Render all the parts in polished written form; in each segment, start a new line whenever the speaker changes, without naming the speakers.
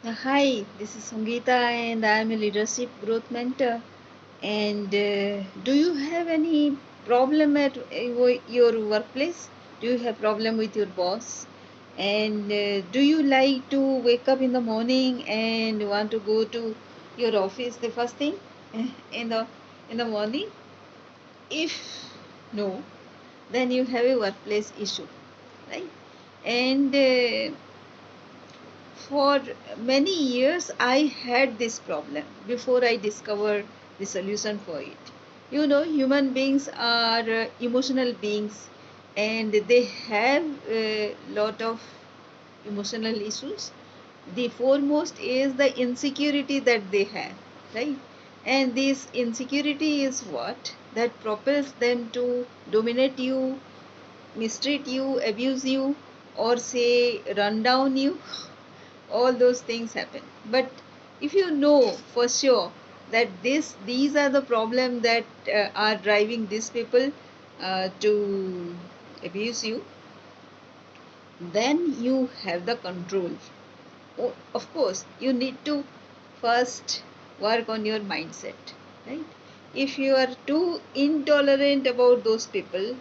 Hi, this is Sangeeta and I am a leadership growth mentor. And do you have any problem at your workplace? Do you have problem with your boss? And do you like to wake up in the morning and want to go to your office the first thing in the morning? If no, then you have a workplace issue, right? And for many years, I had this problem before I discovered the solution for it. Human beings are emotional beings and they have a lot of emotional issues. The foremost is the insecurity that they have, right? And this insecurity is what that propels them to dominate you, mistreat you, abuse you, or say run down you. All those things happen. But if you know for sure that these are the problems that are driving these people to abuse you, then you have the control. Of course, you need to first work on your mindset, right? If you are too intolerant about those people,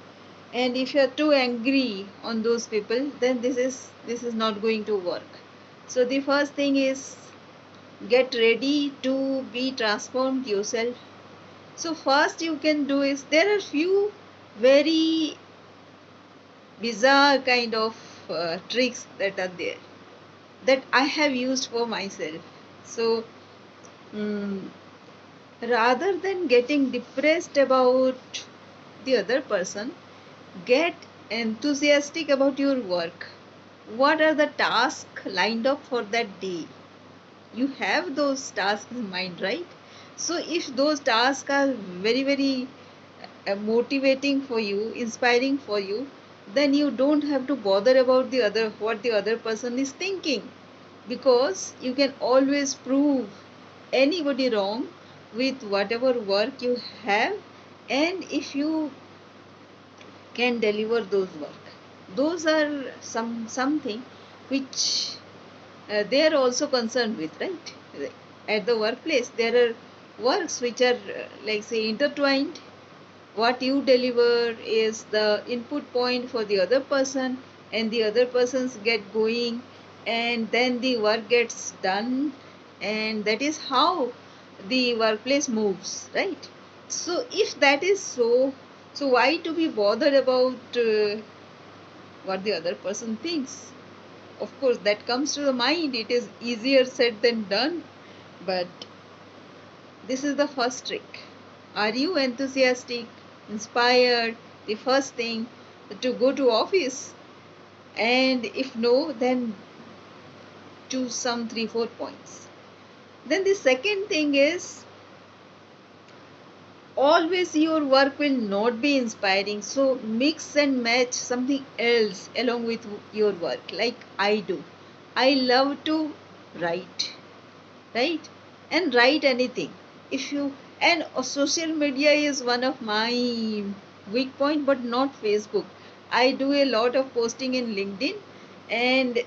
and if you are too angry on those people, then this is not going to work. So the first thing is get ready to be transformed yourself. So first you can do is there are few very bizarre kind of tricks that are there that I have used for myself. So mm, rather than getting depressed about the other person, get enthusiastic about your work. What are the tasks lined up for that day? You have those tasks in mind, right? So if those tasks are very very motivating for you, inspiring for you, then you don't have to bother about the other what the other person is thinking, because you can always prove anybody wrong with whatever work you have. And if you can deliver those work, those are something which they are also concerned with, right? At the workplace there are works which are like say intertwined. What you deliver is the input point for the other person, and the other persons get going, and then the work gets done, and that is how the workplace moves, right? So if that is so, so why to be bothered about what the other person thinks? Of course that comes to the mind, it is easier said than done. But this is the first trick. Are you enthusiastic, inspired, the first thing to go to office? And if no, then choose some 3 4 points. Then the second thing is always your work will not be inspiring, so mix and match something else along with your work. Like I do, I love to write, right? And write anything. If you and social media is one of my weak point, but not Facebook. I do a lot of posting in LinkedIn. And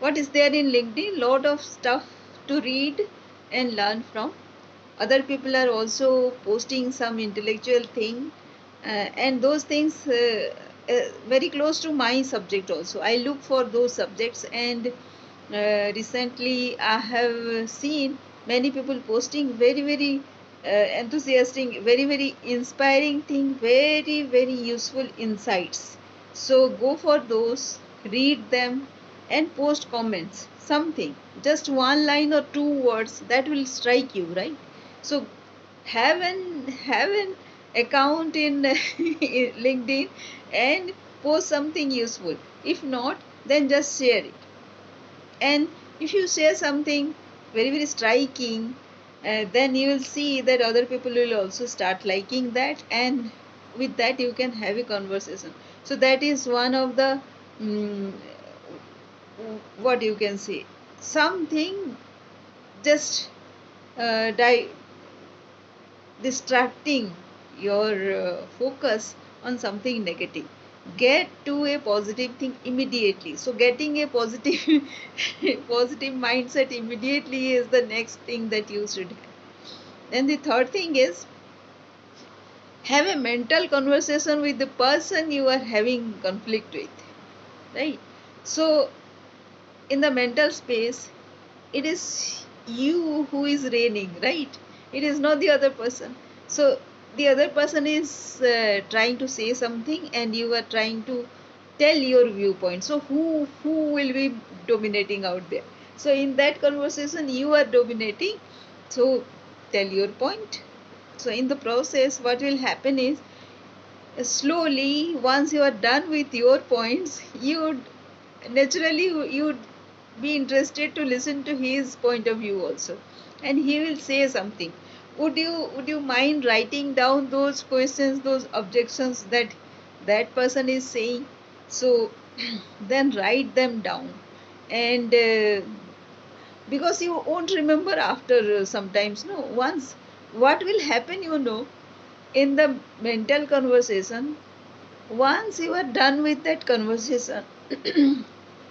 what is there in LinkedIn? Lot of stuff to read and learn from. Other people are also posting some intellectual thing, and those things very close to my subject also. I look for those subjects. And recently I have seen many people posting very very enthusiastic, very very inspiring thing, very very useful insights. So go for those, read them, and post comments something, just one line or two words that will strike you, right? So have an account in LinkedIn and post something useful. If not, then just share it. And if you share something very very striking, then you will see that other people will also start liking that, and with that you can have a conversation. So that is one of the mm, what you can say, something just uh, di- distracting your focus on something negative. get to a positive thing immediately. So getting a positive positive mindset immediately is the next thing that you should have. And the third thing is, have a mental conversation with the person you are having conflict with, right? So in the mental space, it is you who is reigning, right? It is not the other person. So the other person is trying to say something and you are trying to tell your viewpoint. So who will be dominating out there? So in that conversation you are dominating. So tell your point. So in the process what will happen is, slowly, once you are done with your points, you would naturally you would be interested to listen to his point of view also, and he will say something. Would you mind writing down those questions, those objections that that person is saying? So then write them down, and because you won't remember after sometimes, no, once what will happen, in the mental conversation, once you are done with that conversation,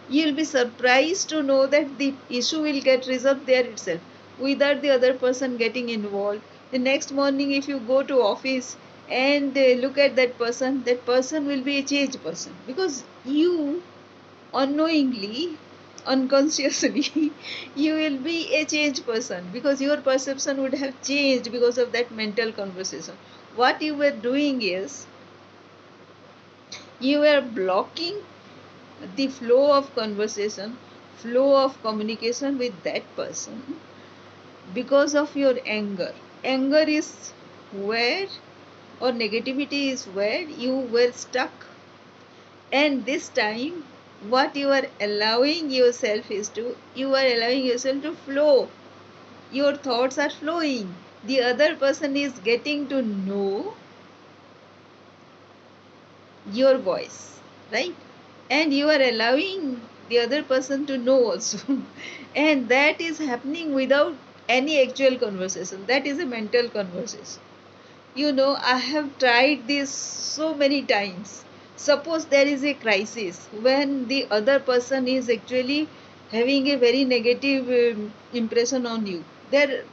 you'll be surprised to know that the issue will get resolved there itself without the other person getting involved. The next morning, if you go to office and look at that person will be a changed person, because you unknowingly, unconsciously, you will be a changed person because your perception would have changed because of that mental conversation. What you were doing is, you were blocking the flow of conversation, flow of communication with that person because of your anger. Anger is where, or negativity is where you were stuck. And this time, what you are allowing yourself is to, you are allowing yourself to flow. Your thoughts are flowing. The other person is getting to know your voice, right? And you are allowing the other person to know also. And that is happening without any actual conversation. That is a mental conversation. I have tried this so many times. Suppose there is a crisis when the other person is actually having a very negative impression on you. Their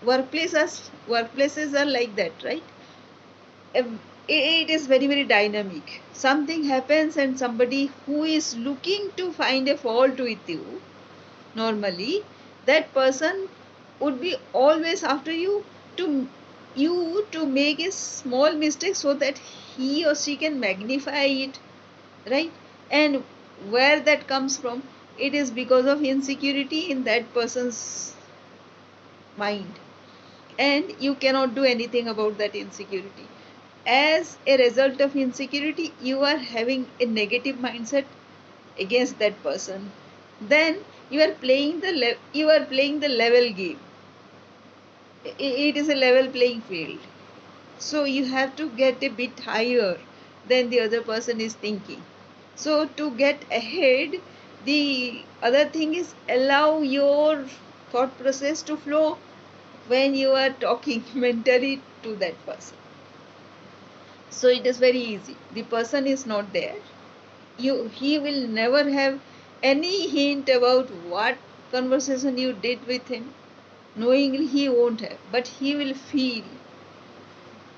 workplaces are like that, right? It is very very dynamic. Something happens and somebody who is looking to find a fault with you, normally that person would be always after you to make a small mistake so that he or she can magnify it, right? And where that comes from, it is because of insecurity in that person's mind, and you cannot do anything about that insecurity. As a result of insecurity, you are having a negative mindset against that person. Then you are playing the level game. It is a level playing field. So you have to get a bit higher than the other person is thinking. So to get ahead, the other thing is, allow your thought process to flow when you are talking mentally to that person. So it is very easy. The person is not there. He will never have any hint about what conversation you did with him. Knowingly he won't have, but he will feel,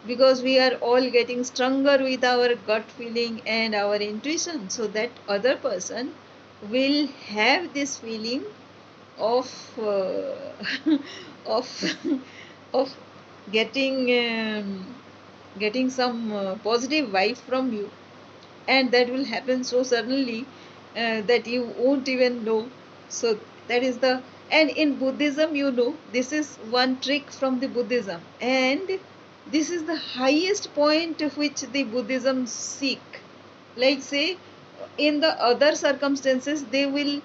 because we are all getting stronger with our gut feeling and our intuition. So that other person will have this feeling of of of getting getting some positive vibe from you, and that will happen so suddenly that you won't even know. So that is the, and in Buddhism, this is one trick from the Buddhism, and this is the highest point of which the Buddhism seek. Like, say, in the other circumstances they will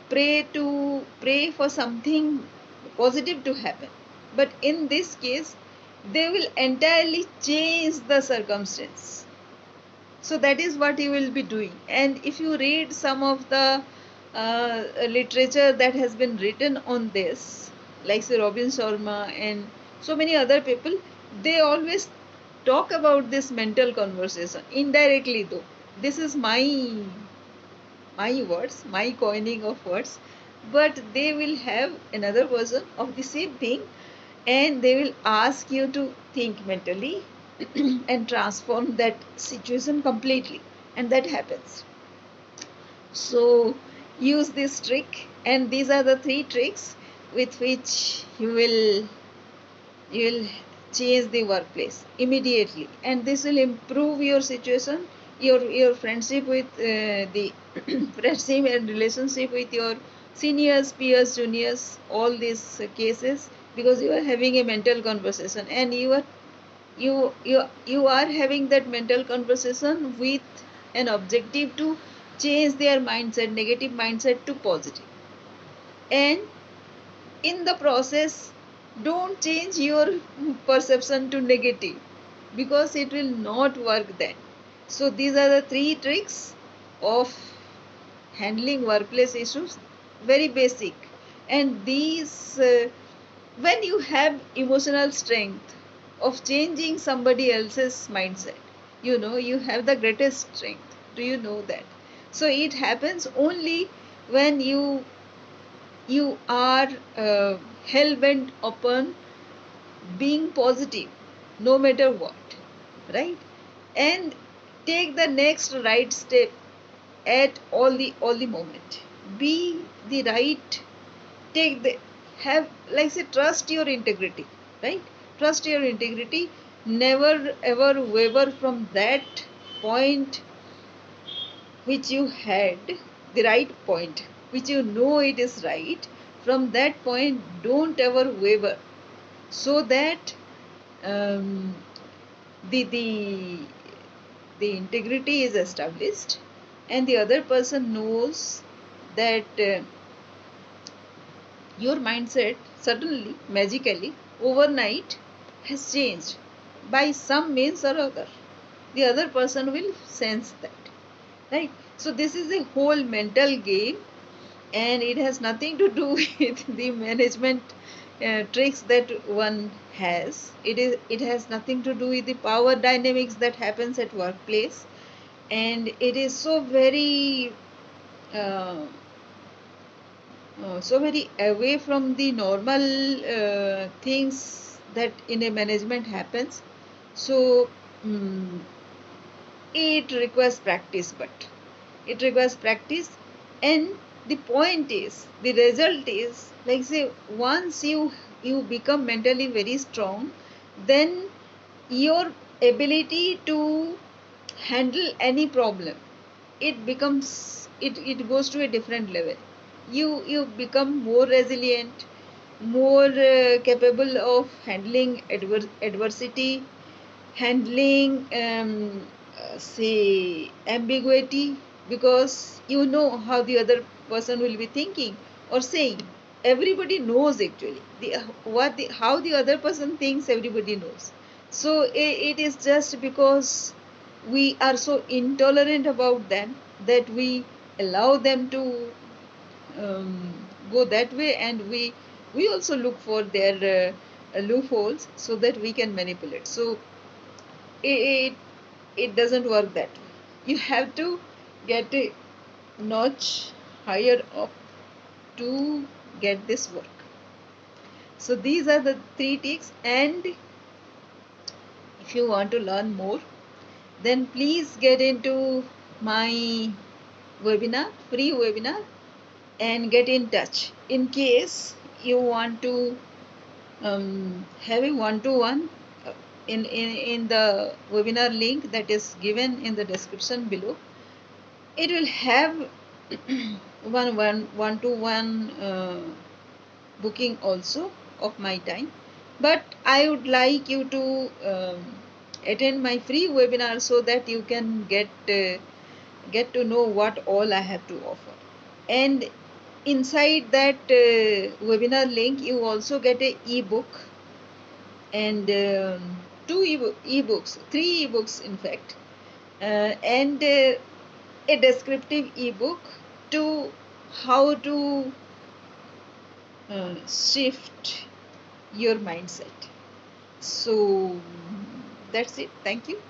pray for something positive to happen, but in this case they will entirely change the circumstance. So that is what you will be doing. And if you read some of the literature that has been written on this, like say Robin Sharma and so many other people, they always talk about this mental conversation indirectly though. this is my words, my coining of words, but they will have another version of the same thing, and they will ask you to think mentally and transform that situation completely, and that happens. So use this trick, and these are the three tricks with which you will change the workplace immediately, and this will improve your situation, your friendship with the friendship and relationship with your seniors, peers, juniors, all these cases, because you are having a mental conversation, and you are having that mental conversation with an objective to change their mindset, negative mindset, to positive. And in the process, don't change your perception to negative, because it will not work then. So these are the three tricks of handling workplace issues, very basic. And these when you have emotional strength of changing somebody else's mindset, you have the greatest strength. Do you know that? So it happens only when you are hell bent upon being positive, no matter what, right? And take the next right step at all the moment. Be the right. Take the have like say trust your integrity, right? Trust your integrity. Never ever waver from that point which you had, the right point, which you know it is right. From that point, don't ever waver, so that um, the the the integrity is established, and the other person knows that your mindset suddenly, magically, overnight has changed by some means or other. The other person will sense that, right? So this is a whole mental game, and it has nothing to do with the management tricks that one has. It has nothing to do with the power dynamics that happens at workplace, and it is uh, so very away from the normal things that in a management happens. So mm it requires practice, but it requires practice. And the point is, the result is, like say, once you become mentally very strong, then your ability to handle any problem, it goes to a different level. You become more resilient, more capable of handling adversity, handling say ambiguity, because you know how the other person will be thinking or saying. Everybody knows actually how the other person thinks. Everybody knows. So it is just because we are so intolerant about them that we allow them to go that way, and we also look for their loopholes so that we can manipulate. So it it doesn't work that way. You have to get a notch higher up to get this work. So these are the three tricks, and if you want to learn more, then please get into my webinar, free webinar, and get in touch. In case you want to have a one-to-one, in the webinar link that is given in the description below, it will have one-to-one booking also of my time. But I would like you to attend my free webinar so that you can get to know what all I have to offer. And inside that webinar link, you also get a ebook, and two ebooks, three ebooks in fact, and a descriptive ebook to how to shift your mindset. So that's it. Thank you.